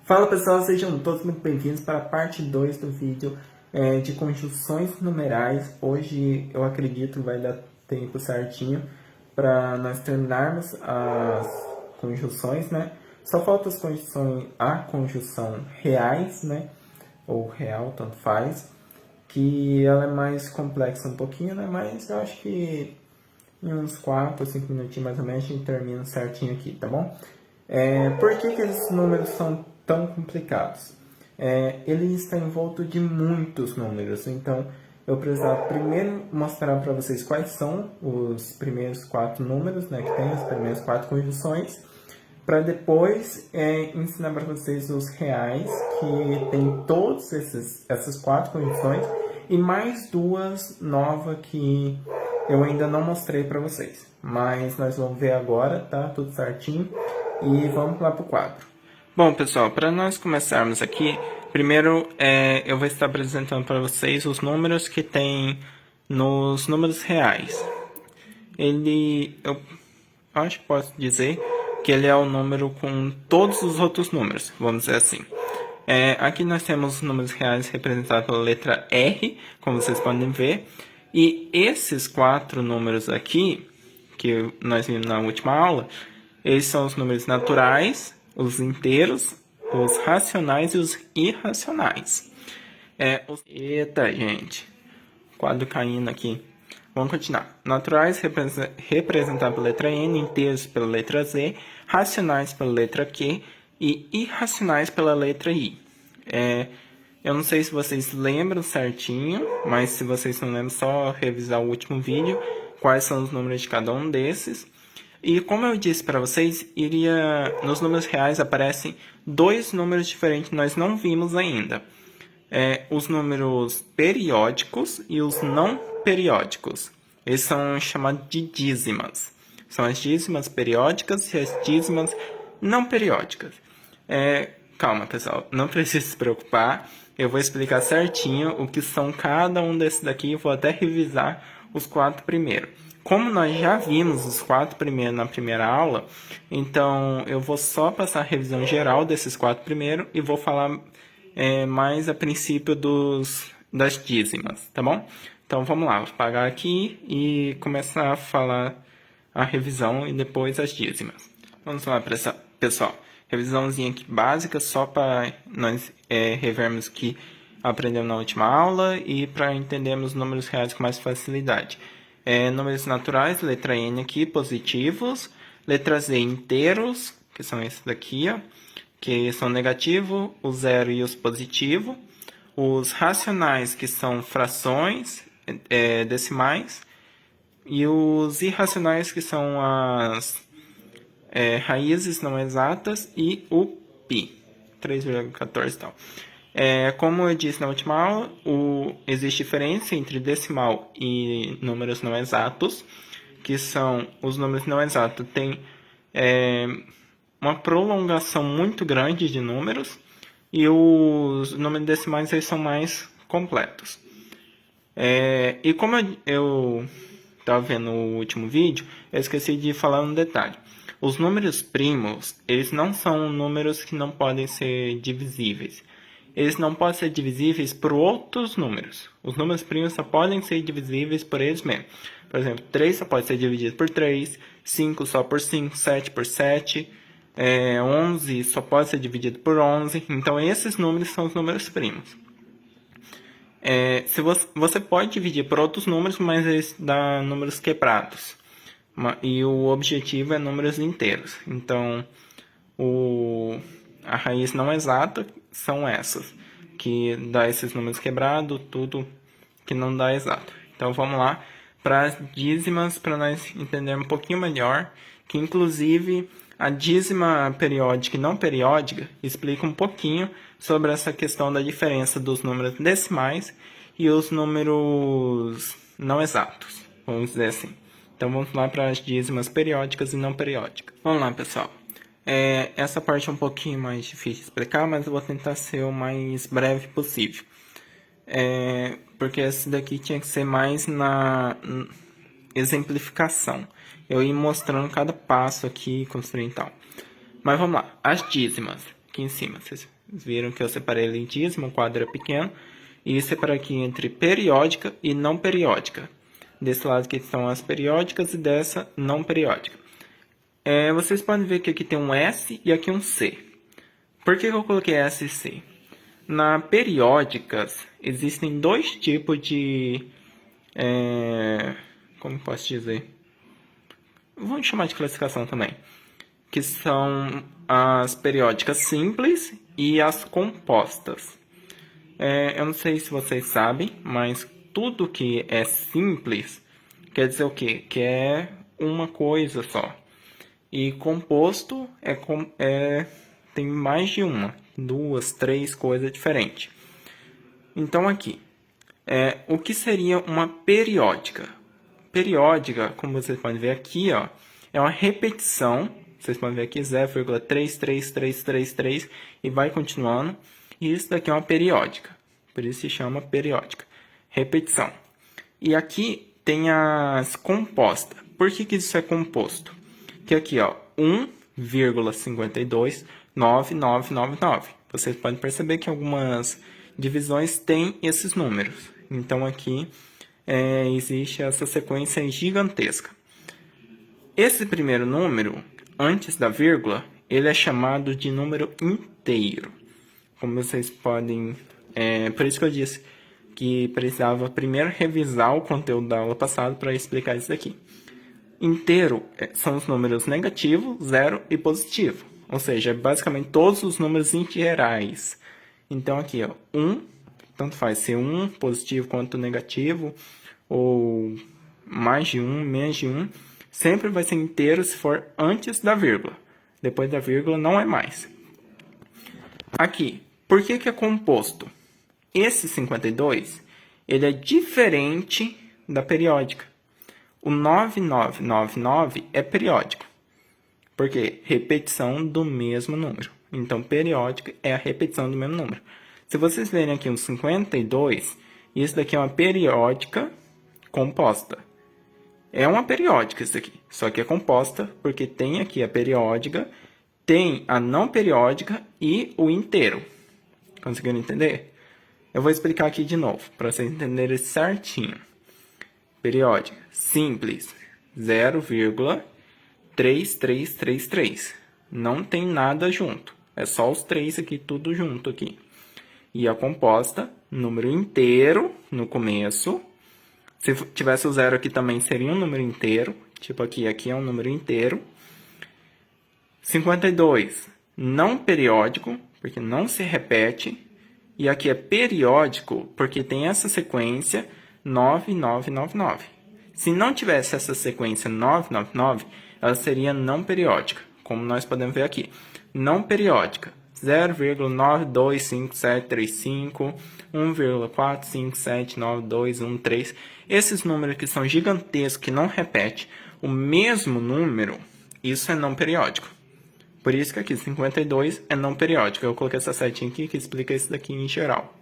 Fala pessoal, sejam todos muito bem-vindos para a parte 2 do vídeo de conjunções numerais. Hoje eu acredito que vai dar tempo certinho para nós terminarmos as conjunções, né? Só falta as conjunções, a conjunção reais, né? Ou real, tanto faz, que ela é mais complexa um pouquinho, né? Mas eu acho que em uns 4 ou 5 minutinhos mais ou menos a gente termina certinho aqui, tá bom? Por que esses números são tão complicados? Ele está envolto de muitos números, então eu precisava primeiro mostrar para vocês quais são os primeiros 4 números, né, que tem as primeiras 4 conjunções, para depois ensinar para vocês os reais, que tem todas essas 4 conjunções, e mais duas novas que eu ainda não mostrei para vocês. Mas nós vamos ver agora, tá? Tudo certinho. E vamos lá para o quadro. Bom, pessoal, para nós começarmos aqui, primeiro eu vou estar apresentando para vocês os números que tem nos números reais. Eu acho que posso dizer que ele é o número com todos os outros números, vamos dizer assim. Aqui nós temos os números reais representados pela letra R, como vocês podem ver. E esses 4 números aqui, que nós vimos na última aula, eles são os números naturais, os inteiros, os racionais e os irracionais. Eita, gente. Quadro caindo aqui. Vamos continuar. Naturais representados pela letra N, inteiros pela letra Z, racionais pela letra Q e irracionais pela letra I. Eu não sei se vocês lembram certinho, mas se vocês não lembram, só revisar o último vídeo, quais são os números de cada um desses. E como eu disse para vocês, nos números reais aparecem 2 números diferentes que nós não vimos ainda. Os números periódicos e os não periódicos. Eles são chamados de dízimas. São as dízimas periódicas e as dízimas não periódicas. Calma, pessoal, não precisa se preocupar. Eu vou explicar certinho o que são cada um desses daqui. Eu vou até revisar os 4 primeiros. Como nós já vimos os 4 primeiros na primeira aula, então eu vou só passar a revisão geral desses 4 primeiros e vou falar mais a princípio das dízimas, tá bom? Então vamos lá, vou apagar aqui e começar a falar a revisão e depois as dízimas. Vamos lá, pessoal. Revisãozinha aqui básica, só para nós revermos o que aprendemos na última aula e para entendermos os números reais com mais facilidade. Números naturais, letra N aqui, positivos. Letra Z, inteiros, que são esses daqui, ó, que são negativos, o zero e os positivos. Os racionais, que são frações, decimais. E os irracionais, que são as raízes não exatas e o π, 3,14 e tal. Como eu disse na última aula, existe diferença entre decimal e números não exatos, que são os números não exatos têm uma prolongação muito grande de números e os números decimais eles são mais completos. E como eu estava vendo no último vídeo, eu esqueci de falar um detalhe. Os números primos, eles não são números que não podem ser divisíveis. Eles não podem ser divisíveis por outros números. Os números primos só podem ser divisíveis por eles mesmos. Por exemplo, 3 só pode ser dividido por 3, 5 só por 5, 7 por 7, 11 só pode ser dividido por 11. Então, esses números são os números primos. Você pode dividir por outros números, mas eles dão números quebrados. E o objetivo é números inteiros. Então, a raiz não exata são essas, que dá esses números quebrados, tudo que não dá exato. Então, vamos lá para as dízimas, para nós entendermos um pouquinho melhor, que inclusive a dízima periódica e não periódica explica um pouquinho sobre essa questão da diferença dos números decimais e os números não exatos, vamos dizer assim. Então, vamos lá para as dízimas periódicas e não periódicas. Vamos lá, pessoal. Essa parte é um pouquinho mais difícil de explicar, mas eu vou tentar ser o mais breve possível. Porque esse daqui tinha que ser mais na exemplificação. Eu ia mostrando cada passo aqui, construindo e tal. Mas vamos lá. As dízimas, aqui em cima. Vocês Viram que eu separei ele em dízimo, o quadro é pequeno. E separei aqui entre periódica e não periódica. Desse lado aqui estão as periódicas e dessa não periódica. Vocês podem ver que aqui tem um S e aqui um C. Por que eu coloquei S e C? Na periódicas, existem dois tipos de... como posso dizer? Vamos chamar de classificação também. Que são as periódicas simples e as compostas. Eu não sei se vocês sabem, mas tudo que é simples quer dizer o quê? Que é uma coisa só. E composto tem mais de uma, 2, 3 coisas diferentes. Então aqui, o que seria uma periódica? Periódica, como vocês podem ver aqui, ó, é uma repetição. Vocês podem ver aqui 0,33333 e vai continuando. E isso daqui é uma periódica. Por isso se chama periódica. Repetição. E aqui tem as compostas. Por que isso é composto? Que aqui, ó, 1,529999. Vocês podem perceber que algumas divisões têm esses números. Então aqui existe essa sequência gigantesca. Esse primeiro número, antes da vírgula, ele é chamado de número inteiro. Como vocês podem... por isso que eu disse que precisava primeiro revisar o conteúdo da aula passada para explicar isso daqui. Inteiro são os números negativo, zero e positivo. Ou seja, basicamente todos os números integrais. Então aqui, ó, 1, tanto faz ser 1 positivo quanto negativo, ou mais de 1, menos de 1, sempre vai ser inteiro se for antes da vírgula. Depois da vírgula não é mais. Aqui, por que é composto? Esse 52, ele é diferente da periódica. O 9999 é periódico. Porque repetição do mesmo número. Então, periódica é a repetição do mesmo número. Se vocês verem aqui o 52, isso daqui é uma periódica composta. É uma periódica isso aqui, só que é composta porque tem aqui a periódica, tem a não periódica e o inteiro. Conseguiram entender? Eu vou explicar aqui de novo, para vocês entenderem certinho. Periódica simples, 0,3333. Não tem nada junto. É só os 3 aqui, tudo junto aqui. E a composta, número inteiro no começo. Se tivesse o zero aqui também seria um número inteiro. Tipo aqui é um número inteiro. 52, não periódico, porque não se repete. E aqui é periódico, porque tem essa sequência 9999. Se não tivesse essa sequência 999, ela seria não periódica, como nós podemos ver aqui. Não periódica, 0,925735, 1,4579213. Esses números que são gigantescos, que não repetem o mesmo número, isso é não periódico. Por isso que aqui 52 é não periódico. Eu coloquei essa setinha aqui que explica isso daqui em geral.